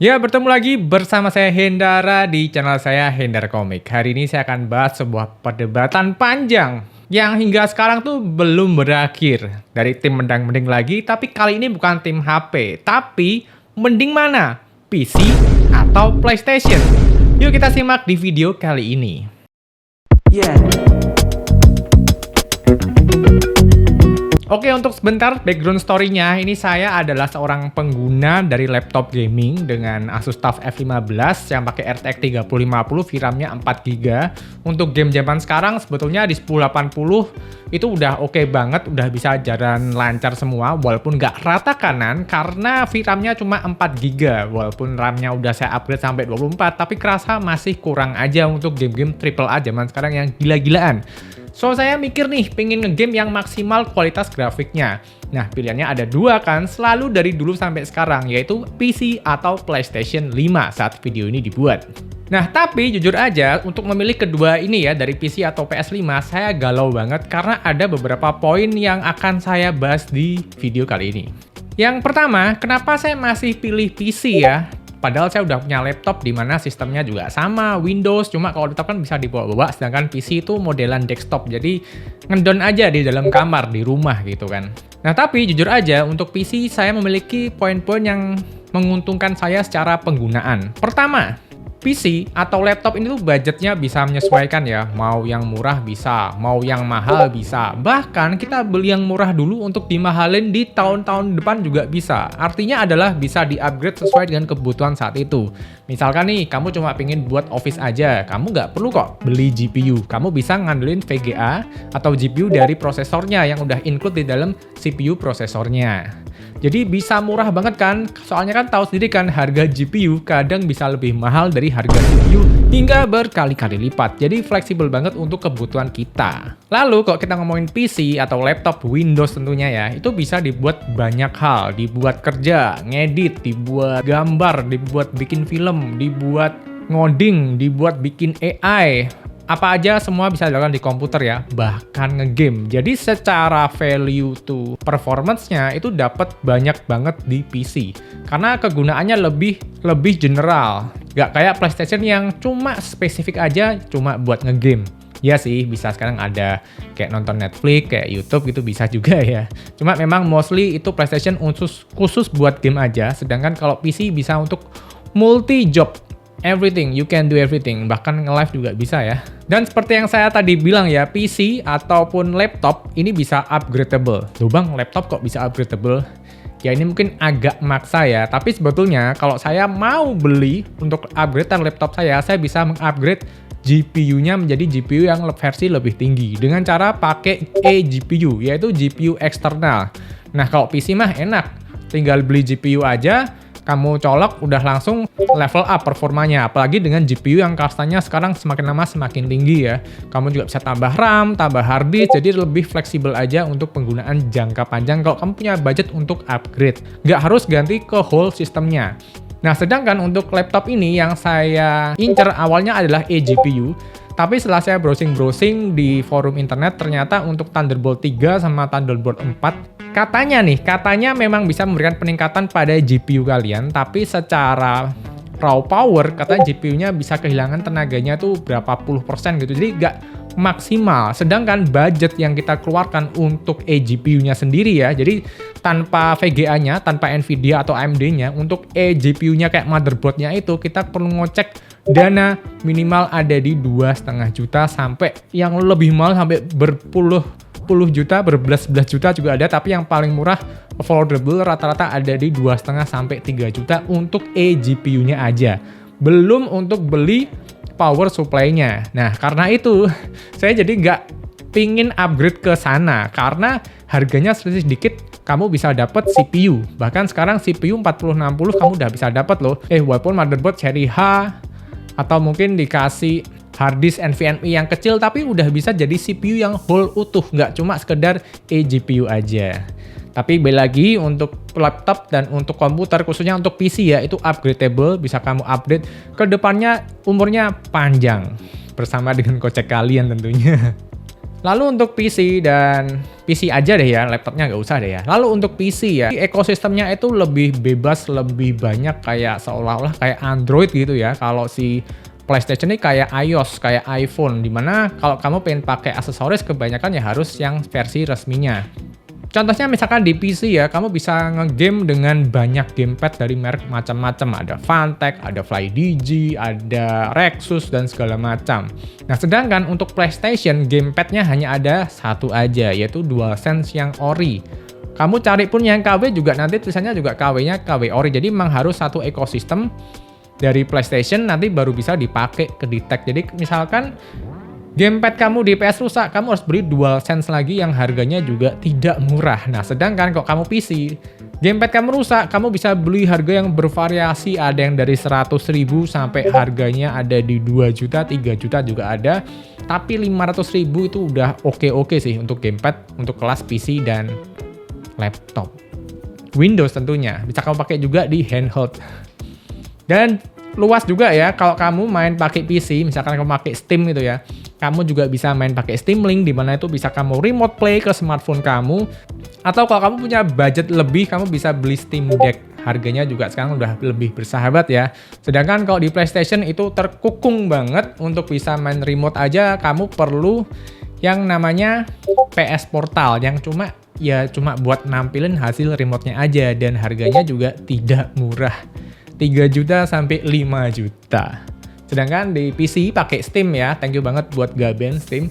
Ya, bertemu lagi bersama saya Hendara di channel saya Hendara Komik. Hari ini saya akan bahas sebuah perdebatan panjang yang hingga sekarang tuh belum berakhir. Dari tim mendang-mending lagi, tapi kali ini bukan tim HP. Tapi, mending mana? PC atau PlayStation? Yuk kita simak di video kali ini. Oke, untuk sebentar background story-nya, ini saya adalah seorang pengguna dari laptop gaming dengan Asus TUF F15 yang pakai RTX 3050, VRAM-nya 4GB. Untuk game zaman sekarang sebetulnya di 1080 itu udah oke banget, udah bisa jalan lancar semua walaupun nggak rata kanan karena VRAM-nya cuma 4GB. Walaupun RAM-nya udah saya upgrade sampai 24, tapi kerasa masih kurang aja untuk game-game AAA zaman sekarang yang gila-gilaan. So, saya mikir nih, pengen ngegame yang maksimal kualitas grafiknya. Nah, pilihannya ada dua kan, selalu dari dulu sampai sekarang, yaitu PC atau PlayStation 5 saat video ini dibuat. Nah, tapi jujur aja, untuk memilih kedua ini ya, dari PC atau PS5, saya galau banget karena ada beberapa poin yang akan saya bahas di video kali ini. Yang pertama, kenapa saya masih pilih PC ya? Padahal saya udah punya laptop di mana sistemnya juga sama, Windows, cuma kalau laptop kan bisa dibawa-bawa, sedangkan PC itu modelan desktop, jadi ngedon aja di dalam kamar, di rumah gitu kan. Nah tapi jujur aja, untuk PC saya memiliki poin-poin yang menguntungkan saya secara penggunaan. Pertama, PC atau laptop ini tuh budgetnya bisa menyesuaikan ya, mau yang murah bisa, mau yang mahal bisa. Bahkan kita beli yang murah dulu untuk dimahalin di tahun-tahun depan juga bisa. Artinya adalah bisa di-upgrade sesuai dengan kebutuhan saat itu. Misalkan nih, kamu cuma pengen buat office aja, kamu nggak perlu kok beli GPU. Kamu bisa ngandelin VGA atau GPU dari prosesornya yang udah include di dalam CPU prosesornya. Jadi bisa murah banget kan, soalnya kan tahu sendiri kan harga GPU kadang bisa lebih mahal dari harga CPU hingga berkali-kali lipat. Jadi fleksibel banget untuk kebutuhan kita. Lalu kalau kita ngomongin PC atau laptop Windows tentunya ya, itu bisa dibuat banyak hal. Dibuat kerja, ngedit, dibuat gambar, dibuat bikin film, dibuat ngoding, dibuat bikin AI. Apa aja semua bisa dilakukan di komputer ya, bahkan ngegame. Jadi secara value to performance-nya itu dapat banyak banget di PC. Karena kegunaannya lebih general. Gak kayak PlayStation yang cuma spesifik aja, cuma buat ngegame. Ya sih, bisa sekarang ada kayak nonton Netflix, kayak YouTube gitu bisa juga ya. Cuma memang mostly itu PlayStation khusus buat game aja, sedangkan kalau PC bisa untuk multi job. Everything, you can do everything, bahkan nge-live juga bisa ya. Dan seperti yang saya tadi bilang ya, PC ataupun laptop ini bisa upgradable. Loh bang, laptop kok bisa upgradable? Ya ini mungkin agak maksa ya, tapi sebetulnya kalau saya mau beli untuk upgradean laptop saya bisa mengupgrade GPU-nya menjadi GPU yang versi lebih tinggi dengan cara pakai eGPU, yaitu GPU eksternal. Nah kalau PC mah enak, tinggal beli GPU aja, kamu colok udah langsung level up performanya, apalagi dengan GPU yang kastanya sekarang semakin lama semakin tinggi ya. Kamu juga bisa tambah RAM, tambah hard disk, jadi lebih fleksibel aja untuk penggunaan jangka panjang kalau kamu punya budget untuk upgrade. Nggak harus ganti ke whole sistemnya. Nah sedangkan untuk laptop ini yang saya incer awalnya adalah eGPU, tapi setelah saya browsing-browsing di forum internet ternyata untuk Thunderbolt 3 sama Thunderbolt 4 katanya memang bisa memberikan peningkatan pada GPU kalian, tapi secara raw power katanya GPU-nya bisa kehilangan tenaganya tuh berapa puluh persen gitu, jadi nggak maksimal. Sedangkan budget yang kita keluarkan untuk eGPU-nya sendiri ya, jadi tanpa VGA-nya, tanpa NVIDIA atau AMD-nya, untuk eGPU-nya kayak motherboard-nya itu kita perlu ngecek dana minimal ada di 2,5 juta sampai yang lebih mahal sampai berpuluh juta, berbelas-belas juta juga ada, tapi yang paling murah affordable rata-rata ada di 2,5 sampai 3 juta untuk eGPU-nya aja. Belum untuk beli power supply-nya. Nah, karena itu saya jadi nggak pingin upgrade ke sana karena harganya sedikit kamu bisa dapat CPU. Bahkan sekarang CPU 4060 kamu udah bisa dapat loh. Walaupun motherboard seri H atau mungkin dikasih harddisk NVMe yang kecil, tapi udah bisa jadi CPU yang whole utuh, nggak cuma sekedar eGPU aja. Tapi balik lagi untuk laptop dan untuk komputer, khususnya untuk PC ya, itu upgradable, bisa kamu update. Kedepannya umurnya panjang, bersama dengan kocek kalian tentunya. Lalu untuk PC aja deh ya, laptopnya nggak usah deh ya. Lalu untuk PC ya, ekosistemnya itu lebih bebas, lebih banyak kayak seolah-olah kayak Android gitu ya. Kalau si PlayStation ini kayak iOS, kayak iPhone, dimana kalau kamu pengen pakai aksesoris kebanyakan ya harus yang versi resminya. Contohnya misalkan di PC ya, kamu bisa ngegame dengan banyak gamepad dari merek macam-macam. Ada Fantech, ada FlyDigi, ada Rexus, dan segala macam. Nah, sedangkan untuk PlayStation, gamepadnya hanya ada satu aja, yaitu DualSense yang ori. Kamu cari pun yang KW juga nanti tulisannya juga KW-nya KW ori. Jadi memang harus satu ekosistem dari PlayStation nanti baru bisa dipakai ke detect. Jadi misalkan gamepad kamu di PS rusak, kamu harus beli DualSense lagi yang harganya juga tidak murah. Nah, sedangkan kalau kamu PC, gamepad kamu rusak, kamu bisa beli harga yang bervariasi, ada yang dari 100.000 sampai harganya ada di 2 juta, 3 juta juga ada. Tapi 500.000 itu udah oke sih untuk gamepad, untuk kelas PC dan laptop. Windows tentunya, bisa kamu pakai juga di handheld. Dan luas juga ya, kalau kamu main pakai PC, misalkan kamu pakai Steam gitu ya, kamu juga bisa main pakai Steam Link, di mana itu bisa kamu remote play ke smartphone kamu. Atau kalau kamu punya budget lebih, kamu bisa beli Steam Deck. Harganya juga sekarang udah lebih bersahabat ya. Sedangkan kalau di PlayStation itu terkukung banget, untuk bisa main remote aja kamu perlu yang namanya PS Portal, yang cuma buat nampilin hasil remote-nya aja, dan harganya juga tidak murah. 3 juta sampai 5 juta. Sedangkan di PC pakai Steam ya, thank you banget buat Gaben Steam.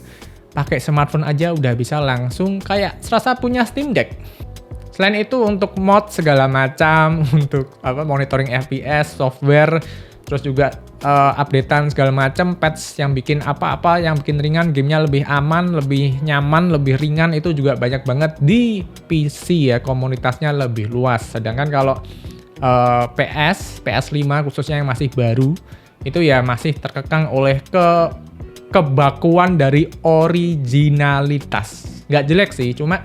Pakai smartphone aja udah bisa langsung kayak serasa punya Steam Deck. Selain itu untuk mod segala macam, untuk monitoring FPS, software, terus juga updatean segala macam, patch yang bikin apa-apa, yang bikin ringan gamenya lebih aman, lebih nyaman, lebih ringan, itu juga banyak banget di PC ya, komunitasnya lebih luas. Sedangkan kalau PS5 khususnya yang masih baru, itu ya masih terkekang oleh kebakuan dari originalitas. Nggak jelek sih, cuma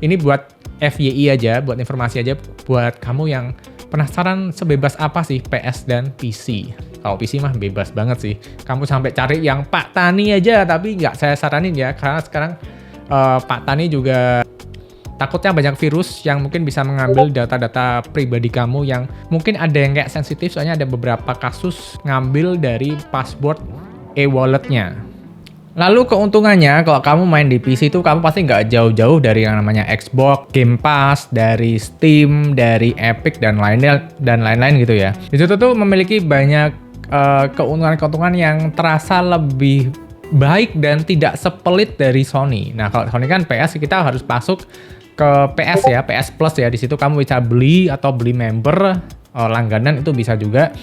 ini buat FYI aja, buat informasi aja, buat kamu yang penasaran sebebas apa sih PS dan PC. Kalau PC mah bebas banget sih. Kamu sampai cari yang Pak Tani aja, tapi nggak saya saranin ya, karena sekarang Pak Tani juga takutnya banyak virus yang mungkin bisa mengambil data-data pribadi kamu, yang mungkin ada yang kayak sensitif, soalnya ada beberapa kasus ngambil dari password e-walletnya. Lalu keuntungannya, kalau kamu main di PC itu kamu pasti nggak jauh-jauh dari yang namanya Xbox, Game Pass, dari Steam, dari Epic, dan lain-lain gitu ya. Di situ tuh memiliki banyak keuntungan-keuntungan yang terasa lebih baik dan tidak sepelit dari Sony. Nah, kalau Sony kan PS, kita harus masuk ke PS ya, PS Plus ya. Di situ kamu bisa beli atau beli member, langganan itu bisa juga.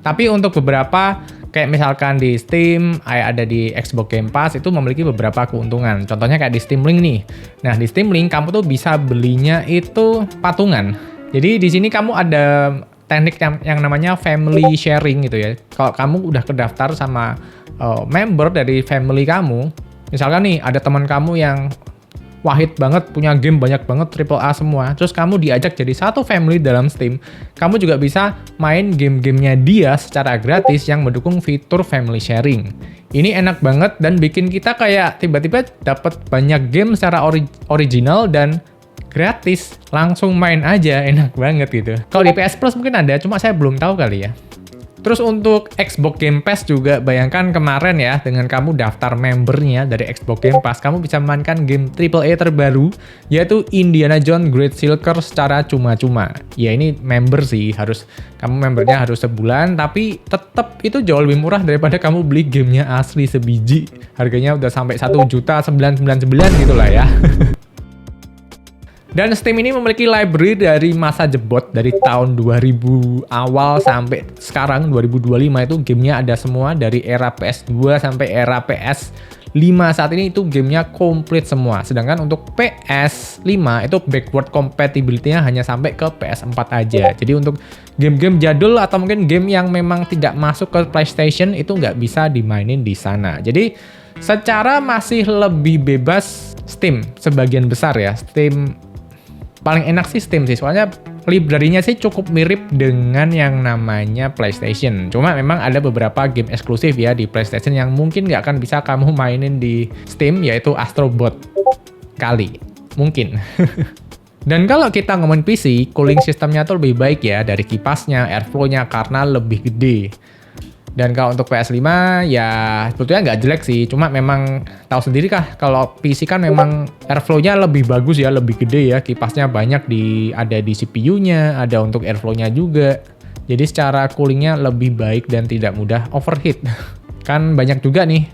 Tapi untuk beberapa kayak misalkan di Steam, ada di Xbox Game Pass, itu memiliki beberapa keuntungan. Contohnya kayak di Steam Link nih. Nah, di Steam Link kamu tuh bisa belinya itu patungan. Jadi di sini kamu ada teknik yang namanya family sharing gitu ya. Kalau kamu udah kedaftar sama member dari family kamu, misalkan nih ada teman kamu yang wahid banget, punya game banyak banget, AAA semua, terus kamu diajak jadi satu family dalam Steam, kamu juga bisa main game-gamenya dia secara gratis yang mendukung fitur family sharing. Ini enak banget dan bikin kita kayak tiba-tiba dapat banyak game secara original dan gratis, langsung main aja, enak banget gitu. Kalau di PS Plus mungkin ada, cuma saya belum tahu kali ya. Terus untuk Xbox Game Pass juga, bayangkan kemarin ya, dengan kamu daftar membernya dari Xbox Game Pass, kamu bisa memainkan game AAA terbaru, yaitu Indiana Jones Great Silver secara cuma-cuma. Ya ini member sih, kamu membernya harus sebulan, tapi tetap itu jauh lebih murah daripada kamu beli gamenya asli sebiji. Harganya udah sampai 1.999 gitu lah ya. Dan Steam ini memiliki library dari masa jebot, dari tahun 2000 awal sampai sekarang 2025 itu gamenya ada semua, dari era PS2 sampai era PS5 saat ini itu gamenya komplit semua. Sedangkan untuk PS5 itu backward compatibility-nya hanya sampai ke PS4 aja. Jadi untuk game-game jadul atau mungkin game yang memang tidak masuk ke PlayStation itu nggak bisa dimainin di sana. Jadi secara masih lebih bebas Steam sebagian besar ya. Steam paling enak sih Steam sih, soalnya library-nya sih cukup mirip dengan yang namanya PlayStation. Cuma memang ada beberapa game eksklusif ya di PlayStation yang mungkin nggak akan bisa kamu mainin di Steam, yaitu Astro Bot. Kali. Mungkin. Dan kalau kita ngomongin PC, cooling sistemnya tuh lebih baik ya, dari kipasnya, airflow-nya, karena lebih gede. Dan kalau untuk PS5 ya sebetulnya nggak jelek sih, cuma memang tahu sendiri kah kalau PC kan memang airflow-nya lebih bagus ya, lebih gede ya, kipasnya banyak ada di CPU-nya, ada untuk airflow-nya juga. Jadi secara coolingnya lebih baik dan tidak mudah overheat. Kan banyak juga nih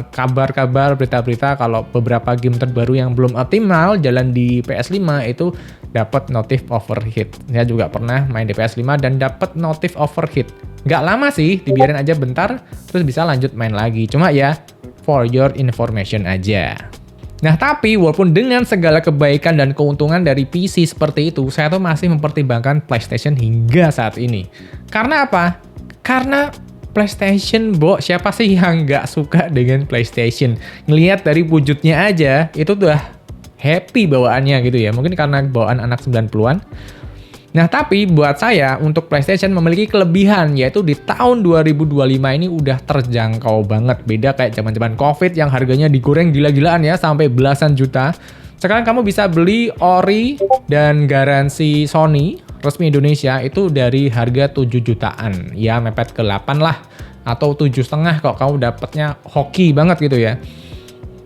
kabar-kabar, berita-berita kalau beberapa game terbaru yang belum optimal jalan di PS5 itu dapat notif overheat. Saya juga pernah main di PS5 dan dapat notif overheat. Nggak lama sih, dibiarin aja bentar, terus bisa lanjut main lagi. Cuma ya, for your information aja. Nah, tapi walaupun dengan segala kebaikan dan keuntungan dari PC seperti itu, saya tuh masih mempertimbangkan PlayStation hingga saat ini. Karena apa? Karena PlayStation, siapa sih yang nggak suka dengan PlayStation? Ngelihat dari wujudnya aja, itu udah happy bawaannya gitu ya. Mungkin karena bawaan anak 90-an. Nah, tapi buat saya, untuk PlayStation memiliki kelebihan, yaitu di tahun 2025 ini udah terjangkau banget. Beda kayak zaman-zaman COVID yang harganya digoreng gila-gilaan ya, sampai belasan juta. Sekarang kamu bisa beli ori dan garansi Sony resmi Indonesia itu dari harga 7 jutaan. Ya, mepet ke 8 lah. Atau 7,5 kalau kamu dapatnya hoki banget gitu ya.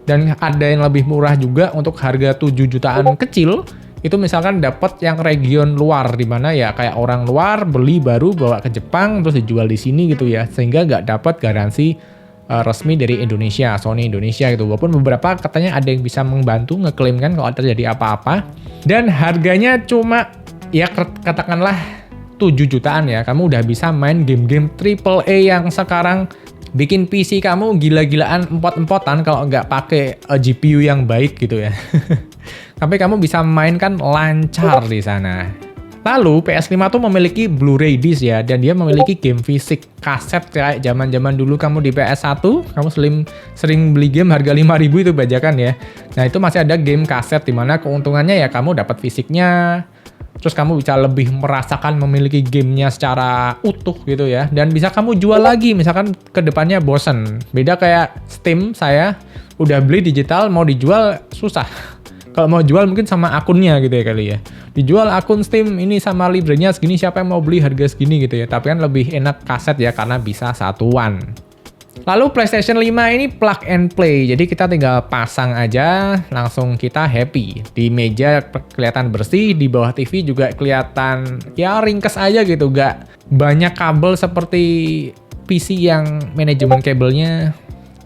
Dan ada yang lebih murah juga untuk harga 7 jutaan kecil. Itu misalkan dapat yang region luar, di mana ya kayak orang luar beli baru bawa ke Jepang terus dijual di sini gitu ya, sehingga nggak dapat garansi resmi dari Indonesia, Sony Indonesia gitu. Walaupun beberapa katanya ada yang bisa membantu ngeklaim kan kalau terjadi apa-apa, dan harganya cuma ya katakanlah 7 jutaan ya, kamu udah bisa main game-game AAA yang sekarang bikin PC kamu gila-gilaan empot-empotan kalau nggak pakai GPU yang baik gitu ya. Tapi kamu bisa mainkan lancar di sana. Lalu PS5 tuh memiliki Blu-ray disc ya, dan dia memiliki game fisik kaset kayak zaman-zaman dulu kamu di PS1, kamu sering beli game harga 5.000 itu bajakan ya. Nah, itu masih ada game kaset di mana keuntungannya ya kamu dapat fisiknya, terus kamu bisa lebih merasakan memiliki gamenya secara utuh gitu ya, dan bisa kamu jual lagi misalkan kedepannya bosen. Beda kayak Steam, saya udah beli digital mau dijual susah. Kalau mau jual mungkin sama akunnya gitu ya kali ya. Dijual akun Steam ini sama librenya segini, siapa yang mau beli harga segini gitu ya. Tapi kan lebih enak kaset ya karena bisa satuan. Lalu PlayStation 5 ini plug and play. Jadi kita tinggal pasang aja, langsung kita happy. Di meja kelihatan bersih, di bawah TV juga kelihatan ya ringkes aja gitu. Gak banyak kabel seperti PC yang manajemen kabelnya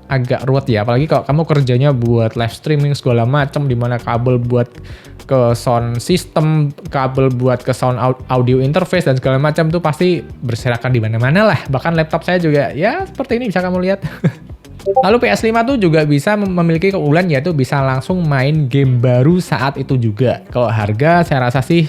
agak ruwet ya, apalagi kalau kamu kerjanya buat live streaming segala macam, dimana kabel buat ke sound system, kabel buat ke sound audio interface dan segala macam tuh pasti berserakan di mana-mana lah. Bahkan laptop saya juga ya seperti ini bisa kamu lihat. Lalu PS5 tuh juga bisa memiliki keunggulan, yaitu bisa langsung main game baru saat itu juga. Kalau harga saya rasa sih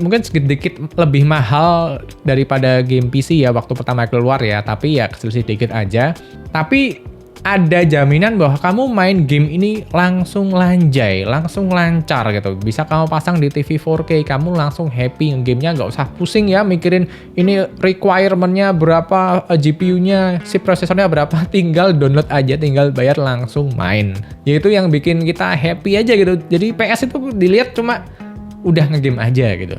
mungkin sedikit lebih mahal daripada game PC ya waktu pertama keluar ya, tapi ya sedikit aja. Tapi ada jaminan bahwa kamu main game ini langsung lanjai, langsung lancar gitu. Bisa kamu pasang di TV 4K, kamu langsung happy gamenya, nggak usah pusing ya mikirin ini requirement-nya berapa, GPU-nya, si prosesornya berapa, tinggal download aja, tinggal bayar langsung main. Yaitu yang bikin kita happy aja gitu. Jadi PS itu dilihat cuma udah ngegame aja gitu.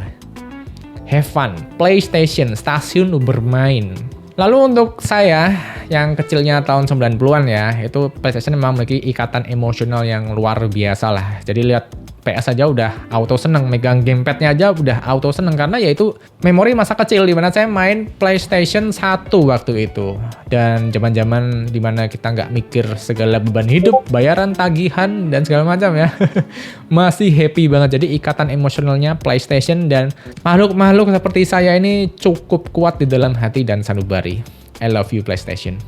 Have fun. PlayStation, stasiun bermain. Lalu untuk saya yang kecilnya tahun 90-an ya, itu PlayStation memang memiliki ikatan emosional yang luar biasa lah. Jadi lihat PS aja udah auto seneng, megang gamepadnya aja udah auto seneng, karena ya itu memori masa kecil dimana saya main PlayStation 1 waktu itu. Dan zaman-zaman dimana kita nggak mikir segala beban hidup, bayaran, tagihan, dan segala macam ya. Masih happy banget. Jadi ikatan emosionalnya PlayStation dan makhluk-makhluk seperti saya ini cukup kuat di dalam hati dan sanubari. I love you PlayStation.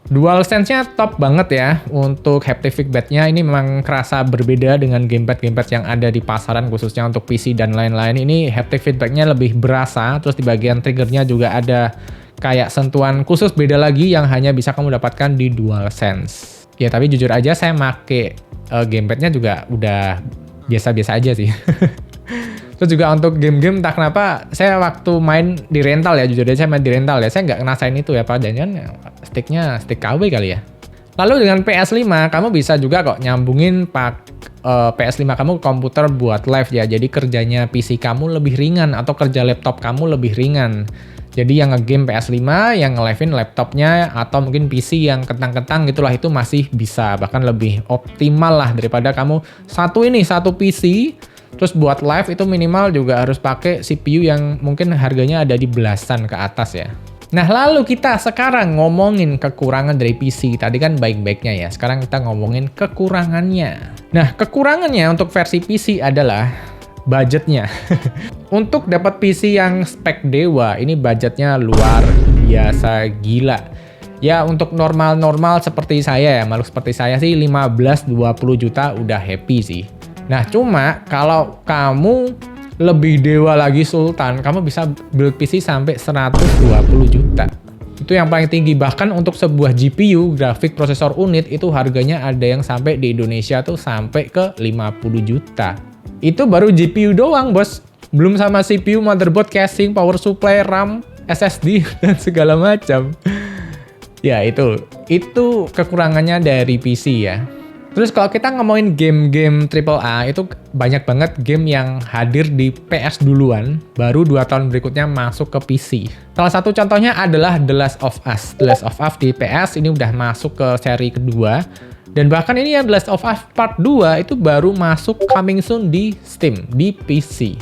DualSense-nya top banget ya. Untuk haptic feedback-nya ini memang kerasa berbeda dengan gamepad-gamepad yang ada di pasaran, khususnya untuk PC dan lain-lain. Ini haptic feedback-nya lebih berasa. Terus di bagian trigger-nya juga ada kayak sentuhan khusus beda lagi yang hanya bisa kamu dapatkan di DualSense. Ya tapi jujur aja saya make gamepad-nya juga udah biasa-biasa aja sih. Terus juga untuk game-game entah kenapa saya waktu main di rental ya, jujur aja saya main di rental ya, saya nggak ngerasain itu ya Pak, jangan sticknya stick KW kali ya. Lalu dengan PS5 kamu bisa juga kok nyambungin PS5 kamu ke komputer buat live ya, jadi kerjanya PC kamu lebih ringan atau kerja laptop kamu lebih ringan. Jadi yang nge-game PS5, yang nge-live-in laptopnya atau mungkin PC yang kentang-kentang gitulah, itu masih bisa, bahkan lebih optimal lah daripada kamu satu PC. Terus buat live itu minimal juga harus pakai CPU yang mungkin harganya ada di belasan ke atas ya. Nah lalu kita sekarang ngomongin kekurangan dari PC. Tadi kan baik-baiknya ya, sekarang kita ngomongin kekurangannya. Nah kekurangannya untuk versi PC adalah budgetnya. Untuk dapat PC yang spek dewa, ini budgetnya luar biasa gila. Ya untuk normal-normal seperti saya ya, malu seperti saya sih 15-20 juta udah happy sih. Nah cuma kalau kamu lebih dewa lagi sultan, kamu bisa build PC sampai 120 juta. Itu yang paling tinggi. Bahkan untuk sebuah GPU, grafik prosesor unit, itu harganya ada yang sampai di Indonesia tuh sampai ke 50 juta. Itu baru GPU doang bos. Belum sama CPU, motherboard, casing, power supply, RAM, SSD, dan segala macam. Ya itu kekurangannya dari PC ya. Terus kalau kita ngomongin game-game AAA, itu banyak banget game yang hadir di PS duluan, baru 2 tahun berikutnya masuk ke PC. Salah satu contohnya adalah The Last of Us. The Last of Us di PS ini udah masuk ke seri kedua, dan bahkan ini yang The Last of Us Part 2 itu baru masuk coming soon di Steam, di PC.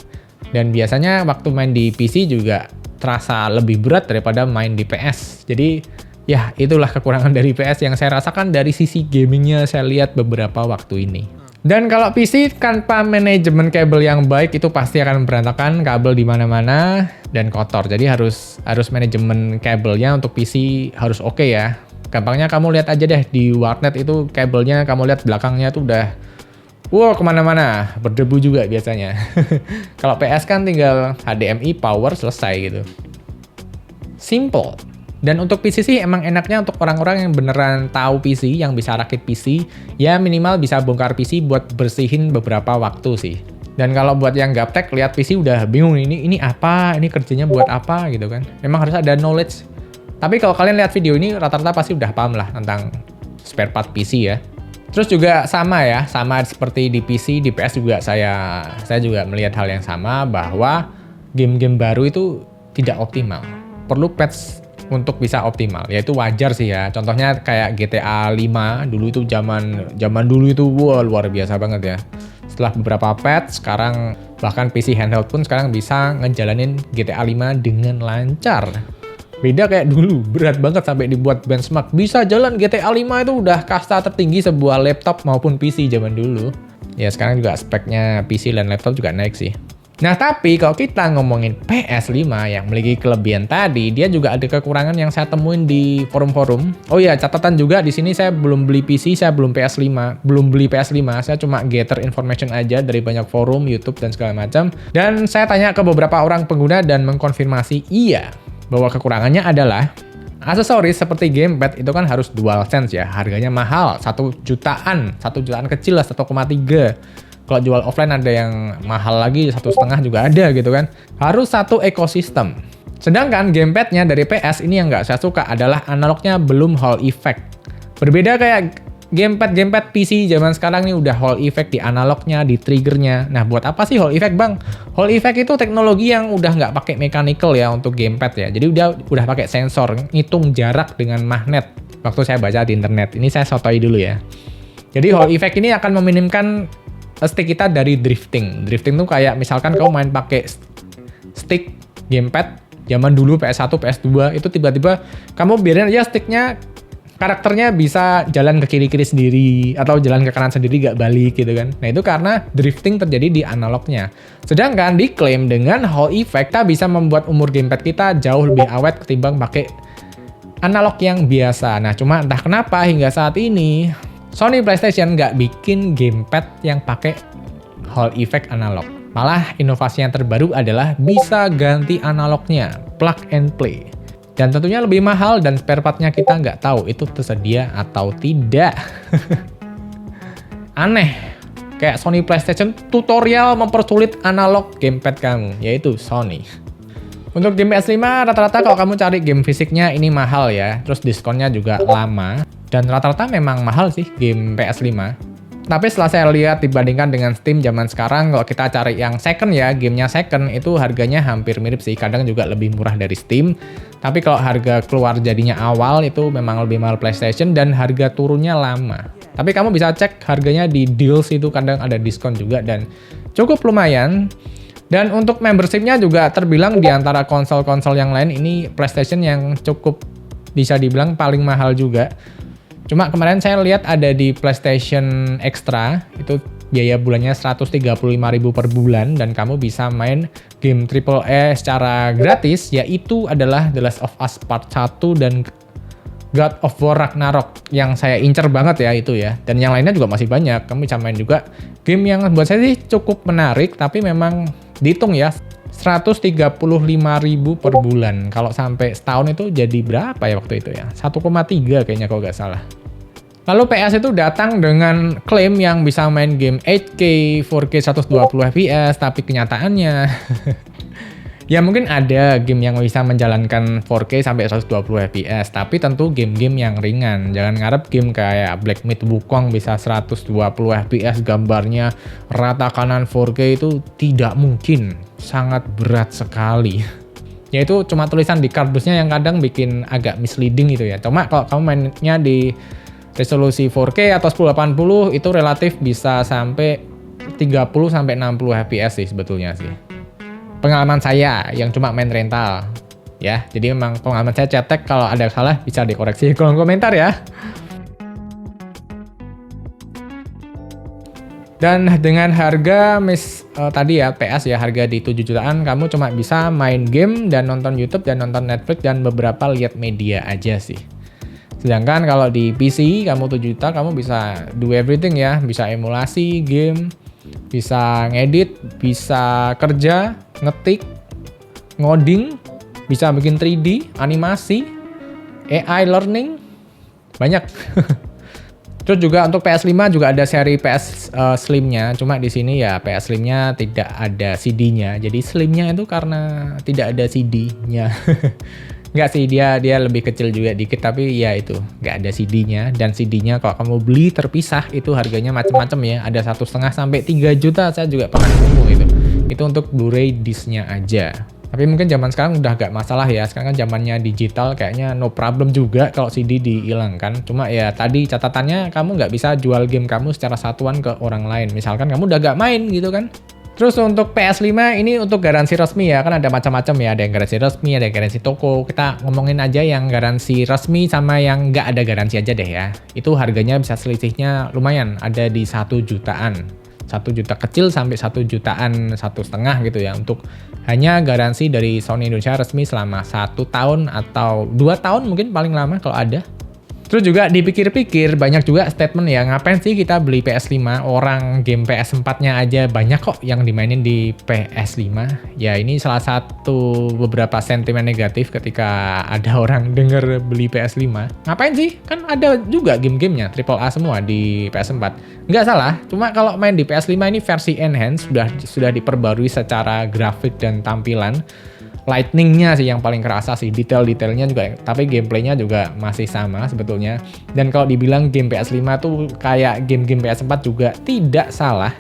Dan biasanya waktu main di PC juga terasa lebih berat daripada main di PS. Jadi ya, itulah kekurangan dari PS yang saya rasakan dari sisi gamingnya saya lihat beberapa waktu ini. Dan kalau PC tanpa manajemen kabel yang baik itu pasti akan berantakan, kabel di mana-mana dan kotor. Jadi harus manajemen kabelnya untuk PC harus oke ya. Gampangnya kamu lihat aja deh di warnet itu kabelnya, kamu lihat belakangnya tuh udah kemana-mana, berdebu juga biasanya. Kalau PS kan tinggal HDMI, power, selesai gitu. Simple. Dan untuk PC sih emang enaknya untuk orang-orang yang beneran tahu PC, yang bisa rakit PC, ya minimal bisa bongkar PC buat bersihin beberapa waktu sih. Dan kalau buat yang gaptek lihat PC udah bingung ini apa, ini kerjanya buat apa gitu kan. Memang harus ada knowledge. Tapi kalau kalian lihat video ini rata-rata pasti udah paham lah tentang spare part PC ya. Terus juga sama seperti di PC, di PS juga saya juga melihat hal yang sama, bahwa game-game baru itu tidak optimal. Perlu patch untuk bisa optimal, ya itu wajar sih ya. Contohnya kayak GTA 5 dulu itu zaman dulu itu luar biasa banget ya. Setelah beberapa patch, sekarang bahkan PC handheld pun sekarang bisa ngejalanin GTA 5 dengan lancar. Beda kayak dulu, berat banget sampai dibuat benchmark. Bisa jalan GTA 5 itu udah kasta tertinggi sebuah laptop maupun PC zaman dulu. Ya sekarang juga speknya PC dan laptop juga naik sih. Nah tapi kalau kita ngomongin PS5 yang memiliki kelebihan tadi, dia juga ada kekurangan yang saya temuin di forum-forum. Oh ya, catatan juga di sini saya belum beli PC, saya belum beli PS5, saya cuma gather information aja dari banyak forum, YouTube dan segala macam. Dan saya tanya ke beberapa orang pengguna dan mengkonfirmasi iya bahwa kekurangannya adalah aksesoris seperti gamepad itu kan harus DualSense ya, harganya mahal, 1 jutaan kecil lah, 1,3. Kalau jual offline ada yang mahal lagi, 1,5 juga ada gitu kan. Harus satu ekosistem. Sedangkan gamepadnya dari PS ini yang nggak saya suka adalah analognya belum Hall effect. Berbeda kayak gamepad PC zaman sekarang nih udah Hall effect di analognya, di triggernya. Nah buat apa sih Hall effect bang? Hall effect itu teknologi yang udah nggak pakai mechanical ya untuk gamepad ya. Jadi udah pakai sensor, ngitung jarak dengan magnet. Waktu saya baca di internet, ini saya sotoi dulu ya. Jadi Hall effect ini akan meminimkan stick kita dari drifting. Drifting tuh kayak misalkan kamu main pakai stick gamepad zaman dulu PS1, PS2 itu tiba-tiba kamu biarin aja sticknya, karakternya bisa jalan ke kiri-kiri sendiri atau jalan ke kanan sendiri gak balik gitu kan. Nah itu karena drifting terjadi di analognya. Sedangkan diklaim dengan Hall effect kita bisa membuat umur gamepad kita jauh lebih awet ketimbang pakai analog yang biasa. Nah cuma entah kenapa hingga saat ini Sony PlayStation nggak bikin gamepad yang pakai Hall effect analog. Malah inovasi yang terbaru adalah bisa ganti analognya, plug and play. Dan tentunya lebih mahal dan spare partnya kita nggak tahu itu tersedia atau tidak. Aneh. kayak Sony PlayStation tutorial mempersulit analog gamepad kamu, yaitu Sony. Untuk game PS5 rata-rata kalau kamu cari game fisiknya ini mahal ya, terus diskonnya juga lama, dan rata-rata memang mahal sih game PS5. Tapi setelah saya lihat dibandingkan dengan Steam zaman sekarang, kalau kita cari yang second ya, gamenya second itu harganya hampir mirip sih, kadang juga lebih murah dari Steam. Tapi kalau harga keluar jadinya awal itu memang lebih mahal PlayStation dan harga turunnya lama. Tapi kamu bisa cek harganya di deals itu kadang ada diskon juga dan cukup lumayan. Dan untuk membershipnya juga terbilang di antara konsol-konsol yang lain ini PlayStation yang cukup bisa dibilang paling mahal juga. Cuma kemarin saya lihat ada di PlayStation Extra, itu biaya bulannya 135.000 per bulan dan kamu bisa main game AAA secara gratis, yaitu adalah The Last of Us Part 1 dan God of War Ragnarok yang saya incer banget ya itu ya. Dan yang lainnya juga masih banyak, kamu bisa main juga game yang buat saya sih cukup menarik, tapi memang dihitung ya 135.000 per bulan. Kalau sampai setahun itu jadi berapa ya waktu itu ya? 1,3 kayaknya kalau nggak salah. Lalu PS itu datang dengan klaim yang bisa main game 8K, 4K 120 fps, tapi kenyataannya ya mungkin ada game yang bisa menjalankan 4K sampai 120 fps, tapi tentu game-game yang ringan. Jangan ngarep game kayak Black Myth Wukong bisa 120 fps gambarnya rata kanan 4K itu tidak mungkin, sangat berat sekali. Ya itu cuma tulisan di kardusnya yang kadang bikin agak misleading gitu ya. Cuma kalau kamu mainnya di resolusi 4K atau 1080 itu relatif bisa sampai 30 sampai 60 fps sih sebetulnya sih. Pengalaman saya yang cuma main rental ya. Jadi memang pengalaman saya cetek, kalau ada salah bisa dikoreksi di kolom komentar ya. Dan dengan harga tadi ya PS ya harga di 7 jutaan kamu cuma bisa main game dan nonton YouTube dan nonton Netflix dan beberapa lihat media aja sih. Sedangkan kalau di PC kamu 7 juta kamu bisa do everything ya, bisa emulasi game, bisa ngedit, bisa kerja, ngetik, ngoding, bisa bikin 3D, animasi, AI learning, banyak. Terus juga untuk PS5 juga ada seri PS Slim-nya, cuma di sini ya PS Slim-nya tidak ada CD-nya. Jadi Slim-nya itu karena tidak ada CD-nya. Enggak sih, dia lebih kecil juga dikit, tapi ya itu nggak ada CD-nya. Dan CD-nya kalau kamu beli terpisah itu harganya macam-macam ya. Ada 1,5 sampai 3 juta, saya juga pernah nemu itu. Itu untuk Blu-ray disc-nya aja. Tapi mungkin zaman sekarang udah gak masalah ya. Sekarang kan zamannya digital, kayaknya no problem juga kalau CD dihilangkan. Cuma ya tadi catatannya kamu nggak bisa jual game kamu secara satuan ke orang lain. Misalkan kamu udah gak main gitu kan. Terus untuk PS5 ini untuk garansi resmi ya, kan ada macam-macam ya, ada yang garansi resmi, ada yang garansi toko. Kita ngomongin aja yang garansi resmi sama yang nggak ada garansi aja deh ya. Itu harganya bisa selisihnya lumayan, ada di 1 jutaan. 1 juta kecil sampai 1 jutaan 1,5 gitu ya, untuk hanya garansi dari Sony Indonesia resmi selama 1 tahun atau 2 tahun mungkin paling lama kalau ada. Terus juga dipikir-pikir banyak juga statement ya, ngapain sih kita beli PS5, orang game PS4-nya aja banyak kok yang dimainin di PS5. Ya ini salah satu beberapa sentimen negatif ketika ada orang denger beli PS5. Ngapain sih? Kan ada juga game-gamenya AAA semua di PS4. Nggak salah, cuma kalau main di PS5 ini versi enhance sudah diperbarui secara grafik dan tampilan. Lightning-nya sih yang paling kerasa sih, detail-detailnya juga, tapi gameplaynya juga masih sama sebetulnya. Dan kalau dibilang game PS5 tuh kayak game-game PS4 juga tidak salah.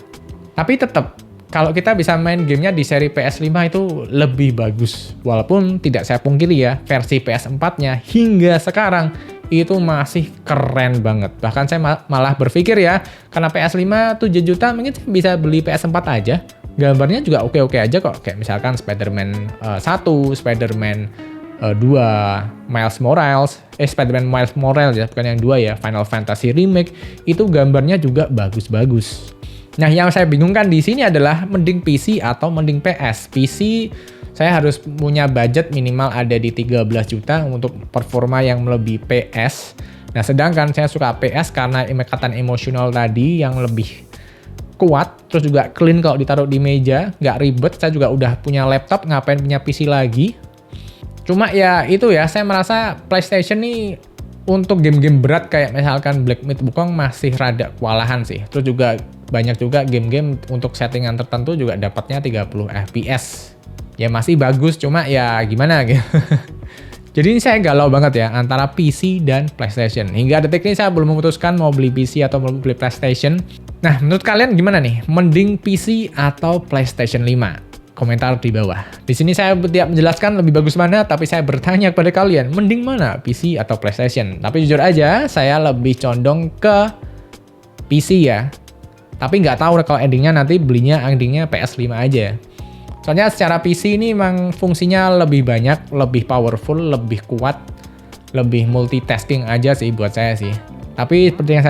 Tapi tetap, kalau kita bisa main gamenya di seri PS5 itu lebih bagus. Walaupun tidak saya pungkiri ya, versi PS4-nya hingga sekarang itu masih keren banget. Bahkan saya malah berpikir ya, karena PS5 7 juta mungkin bisa beli PS4 aja. Gambarnya juga oke-oke aja kok. Kayak misalkan Spider-Man 1, Spider-Man 2, Miles Morales. Spider-Man Miles Morales ya, bukan yang 2 ya. Final Fantasy Remake. Itu gambarnya juga bagus-bagus. Nah, yang saya bingungkan di sini adalah mending PC atau mending PS. PC saya harus punya budget minimal ada di 13 juta untuk performa yang melebihi PS. Nah, sedangkan saya suka PS karena ikatan emosional tadi yang lebih kuat, terus juga clean kalau ditaruh di meja, nggak ribet. Saya juga udah punya laptop, ngapain punya PC lagi. Cuma ya itu ya, saya merasa PlayStation nih untuk game-game berat kayak misalkan Black Myth Wukong masih rada kewalahan sih. Terus juga banyak juga game-game untuk settingan tertentu juga dapatnya 30 fps. Ya masih bagus, cuma ya gimana gitu. Jadi ini saya galau banget ya antara PC dan PlayStation. Hingga detik ini saya belum memutuskan mau beli PC atau mau beli PlayStation. Nah, menurut kalian gimana nih? Mending PC atau PlayStation 5? Komentar di bawah. Di sini saya tidak menjelaskan lebih bagus mana, tapi saya bertanya kepada kalian, mending mana PC atau PlayStation? Tapi jujur aja, saya lebih condong ke PC ya. Tapi nggak tahu kalau endingnya nanti belinya PS5 aja. Soalnya secara PC ini memang fungsinya lebih banyak, lebih powerful, lebih kuat, lebih multitasking aja sih buat saya sih. Tapi seperti yang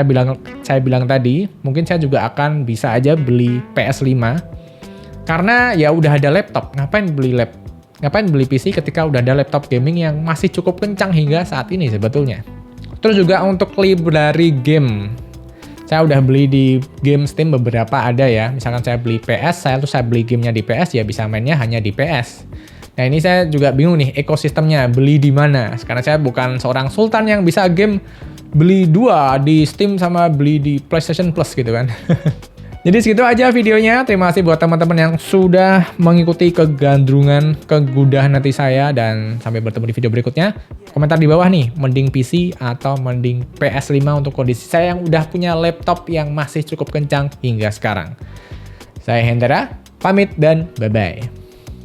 saya bilang tadi, mungkin saya juga akan bisa aja beli PS5 karena ya udah ada laptop. Ngapain beli PC ketika udah ada laptop gaming yang masih cukup kencang hingga saat ini sebetulnya. Terus juga untuk library game, saya udah beli di game Steam beberapa ada ya. Misalkan saya beli PS, saya beli gamenya di PS, ya bisa mainnya hanya di PS. Nah ini saya juga bingung nih ekosistemnya, beli di mana. Karena saya bukan seorang sultan yang bisa game beli dua di Steam sama beli di PlayStation Plus gitu kan. Jadi segitu aja videonya. Terima kasih buat teman-teman yang sudah mengikuti kegandrungan, kegudahan hati saya. Dan sampai bertemu di video berikutnya. Komentar di bawah nih, mending PC atau mending PS5 untuk kondisi saya yang udah punya laptop yang masih cukup kencang hingga sekarang. Saya Hendra, pamit dan bye-bye.